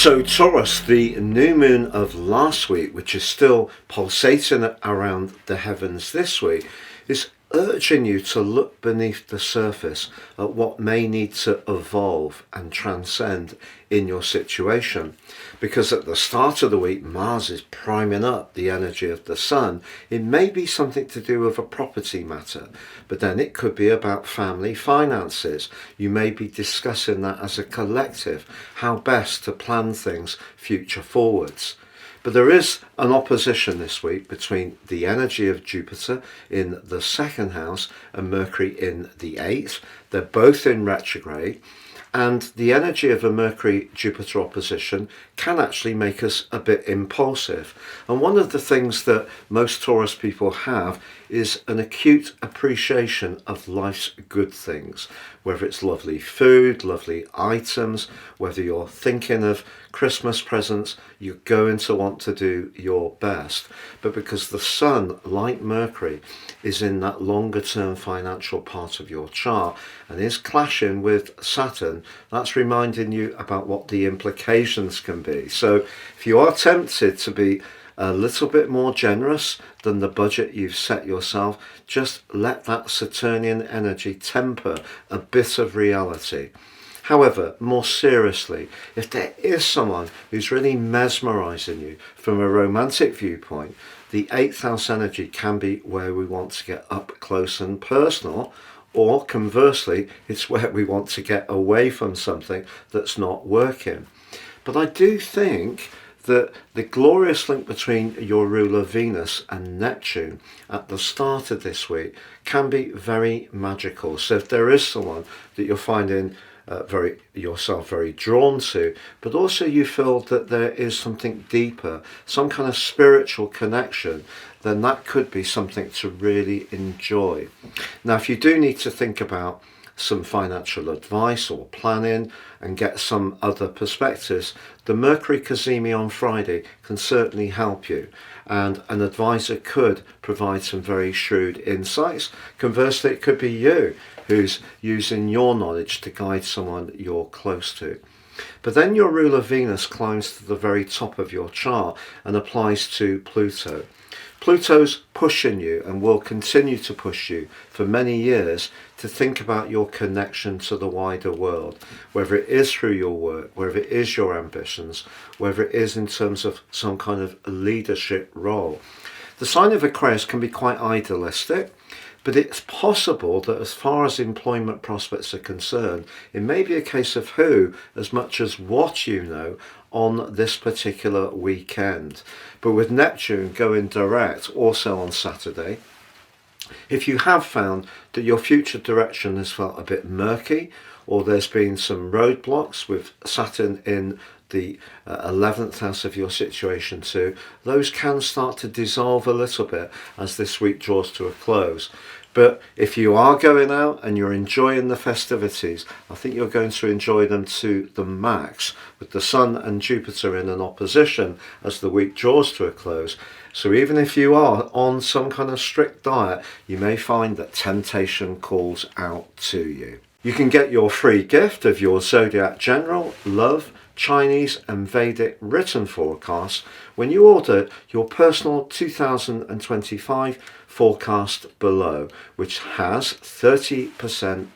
So Taurus, the new moon of last week, which is still pulsating around the heavens this week, is urging you to look beneath the surface at what may need to evolve and transcend in your situation. Because at the start of the week, Mars is priming up the energy of the sun. It may be something to do with a property matter, but then it could be about family finances. You may be discussing that as a collective, how best to plan things future forwards. But there is an opposition this week between the energy of Jupiter in the second house and Mercury in the eighth. They're both in retrograde. And the energy of a Mercury-Jupiter opposition can actually make us a bit impulsive. And one of the things that most Taurus people have is an acute appreciation of life's good things, whether it's lovely food, lovely items, whether you're thinking of Christmas presents, you're going to want to do your best. But because the sun, like Mercury, is in that longer term financial part of your chart and is clashing with Saturn, that's reminding you about what the implications can be. So if you are tempted to be a little bit more generous than the budget you've set yourself, just let that Saturnian energy temper a bit of reality. However, more seriously, if there is someone who's really mesmerising you from a romantic viewpoint, the 8th house energy can be where we want to get up close and personal, or conversely, it's where we want to get away from something that's not working. But I do think that the glorious link between your ruler Venus and Neptune at the start of this week can be very magical. So if there is someone that you're finding yourself very drawn to, but also you feel that there is something deeper, some kind of spiritual connection, then that could be something to really enjoy. Now, if you do need to think about some financial advice or planning and get some other perspectives, the Mercury Cazimi on Friday can certainly help you, and an advisor could provide some very shrewd insights. Conversely, it could be you who's using your knowledge to guide someone you're close to. But then your ruler Venus climbs to the very top of your chart and applies to Pluto. Pluto's pushing you and will continue to push you for many years to think about your connection to the wider world, whether it is through your work, whether it is your ambitions, whether it is in terms of some kind of leadership role. The sign of Aquarius can be quite idealistic, but it's possible that as far as employment prospects are concerned, it may be a case of who as much as what you know on this particular weekend. But with Neptune going direct also on Saturday, if you have found that your future direction has felt a bit murky, or there's been some roadblocks with Saturn in the 11th house of your situation too, those can start to dissolve a little bit as this week draws to a close. But if you are going out and you're enjoying the festivities, I think you're going to enjoy them to the max, with the Sun and Jupiter in an opposition as the week draws to a close. So even if you are on some kind of strict diet, you may find that temptation calls out to you. You can get your free gift of your Zodiac General, Love, Chinese and Vedic written forecast when you order your personal 2025 forecast below, which has 30%